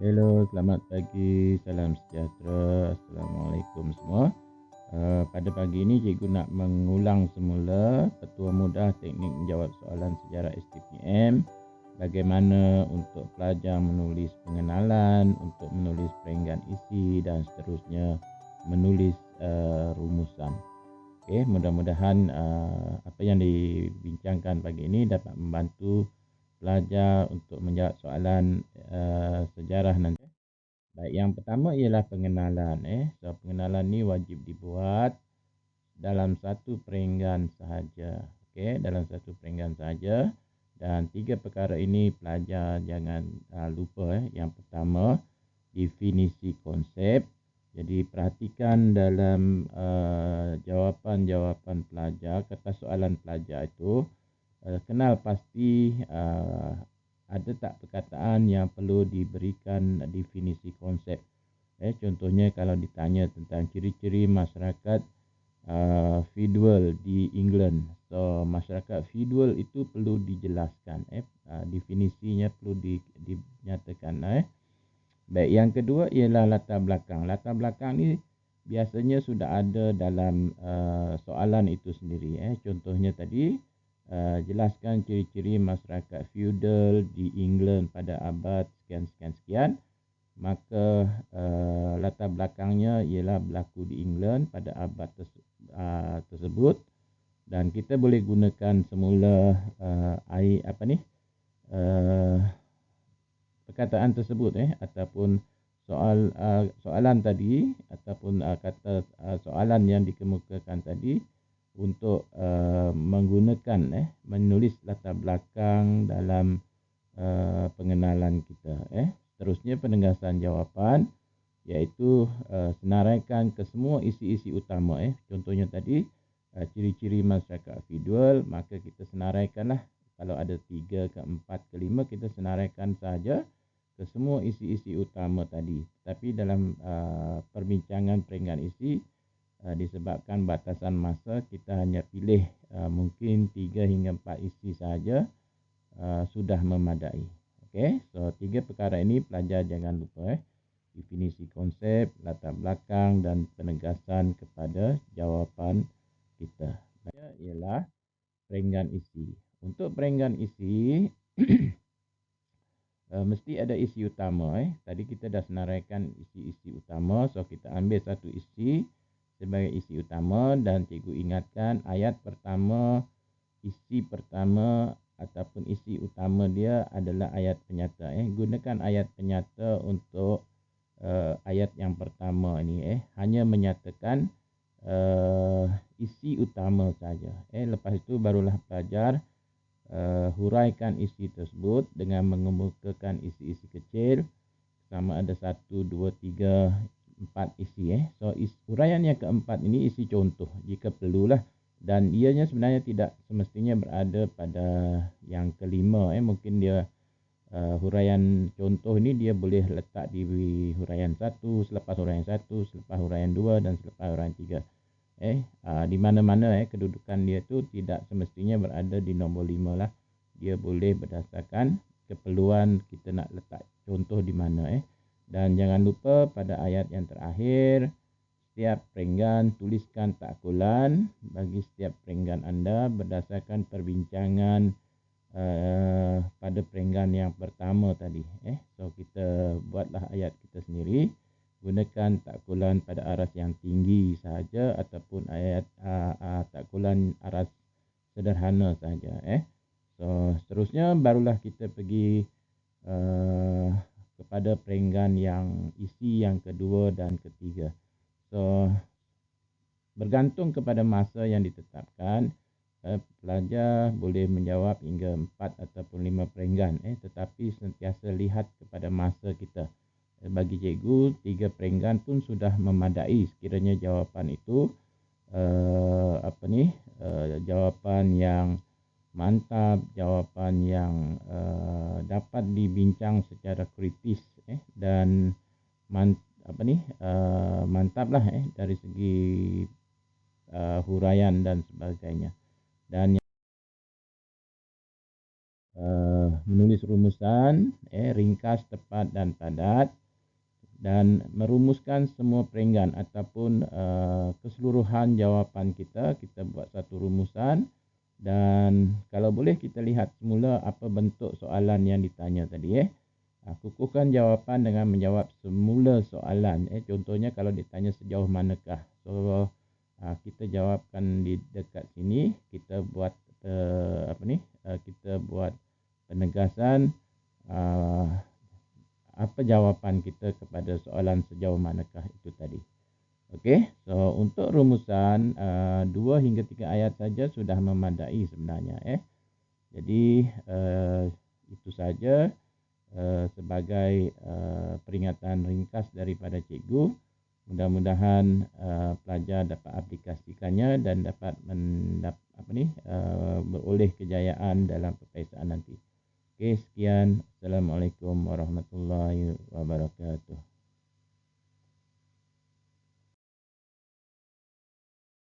Hello, selamat pagi, salam sejahtera, Assalamualaikum semua. Pada pagi ini cikgu nak mengulang semula petua mudah teknik menjawab soalan sejarah STPM. Bagaimana untuk pelajar menulis pengenalan, untuk menulis perenggan isi dan seterusnya menulis rumusan. Okey, mudah-mudahan apa yang dibincangkan pagi ini dapat membantu pelajar untuk menjawab soalan sejarah nanti. Baik, yang pertama ialah pengenalan. So pengenalan ni wajib dibuat dalam satu perenggan sahaja. Okey, dalam satu perenggan sahaja. Dan tiga perkara ini pelajar jangan lupa. Yang pertama, definisi konsep. Jadi perhatikan dalam jawapan-jawapan pelajar, kertas soalan pelajar itu, kenal pasti ada tak perkataan yang perlu diberikan definisi konsep. Contohnya kalau ditanya tentang ciri-ciri masyarakat feudal di England. So masyarakat feudal itu perlu dijelaskan. Definisinya perlu dinyatakan. Baik, yang kedua ialah latar belakang. Latar belakang ni biasanya sudah ada dalam soalan itu sendiri. Contohnya tadi, jelaskan ciri-ciri masyarakat feudal di England pada abad sekian-sekian-sekian. Maka latar belakangnya ialah berlaku di England pada abad tersebut. Dan kita boleh gunakan semula perkataan tersebut ataupun soalan tadi ataupun kata soalan yang dikemukakan tadi untuk menggunakan menulis latar belakang dalam pengenalan kita. Seterusnya penegasan jawapan, iaitu senaraikan ke semua isi-isi utama. Contohnya tadi ciri-ciri masyarakat feudal, maka kita senaraikanlah. Kalau ada 3 ke 4 ke 5, kita senaraikan saja ke semua isi-isi utama tadi. Tapi dalam perbincangan perenggan isi, disebabkan batasan masa, kita hanya pilih mungkin 3 hingga 4 isi saja sudah memadai. Okey, so 3 perkara ini pelajar jangan lupa. Definisi konsep, latar belakang dan penegasan kepada jawapan kita. Ialah perenggan isi. Untuk perenggan isi mesti ada isi utama. Tadi kita dah senaraikan isi-isi utama. So kita ambil satu isi sebagai isi utama dan cikgu ingatkan ayat pertama, isi pertama ataupun isi utama dia adalah ayat penyata. Gunakan ayat penyata untuk ayat yang pertama ni. Hanya menyatakan isi utama saja. Lepas itu barulah pelajar huraikan isi tersebut dengan mengemukakan isi-isi kecil, sama ada 1, 2, 3, 4 isi. So huraian yang keempat ini isi contoh jika perlulah, dan ianya sebenarnya tidak semestinya berada pada yang kelima. Mungkin dia huraian contoh ini dia boleh letak di huraian 1, selepas huraian 1, selepas huraian 2 dan selepas huraian 3. Di mana-mana kedudukan dia tu tidak semestinya berada di nombor 5 lah. Dia boleh berdasarkan keperluan kita nak letak contoh di mana. Dan jangan lupa pada ayat yang terakhir, setiap perenggan tuliskan takkulan bagi setiap perenggan anda berdasarkan perbincangan pada perenggan yang pertama tadi. So kita buatlah ayat kita sendiri. Gunakan takkulan pada aras yang tinggi sahaja ataupun ayat takkulan aras sederhana sahaja. So seterusnya barulah kita pergi kepada perenggan yang isi yang kedua dan ketiga. So bergantung kepada masa yang ditetapkan, pelajar boleh menjawab hingga 4 ataupun 5 perenggan. Tetapi sentiasa lihat kepada masa kita. Bagi cikgu, 3 perenggan pun sudah memadai sekiranya jawapan itu jawapan yang mantap, jawapan yang dapat dibincang secara kritis dan mantaplah dari segi huraian dan sebagainya. Dan menulis rumusan ringkas, tepat dan padat, dan merumuskan semua perenggan ataupun keseluruhan jawapan kita buat satu rumusan. Dan kalau boleh kita lihat semula apa bentuk soalan yang ditanya tadi. Kukuhkan jawapan dengan menjawab semula soalan. Contohnya kalau ditanya sejauh manakah, so kita jawabkan di dekat sini. Kita buat kita buat penegasan apa jawapan kita kepada soalan sejauh manakah itu tadi. Okey, so untuk rumusan 2 hingga 3 ayat saja sudah memadai sebenarnya. Jadi itu saja sebagai peringatan ringkas daripada cikgu. Mudah-mudahan pelajar dapat aplikasikannya dan dapat beroleh kejayaan dalam peperiksaan nanti. Okey, sekian. Assalamualaikum warahmatullahi wabarakatuh.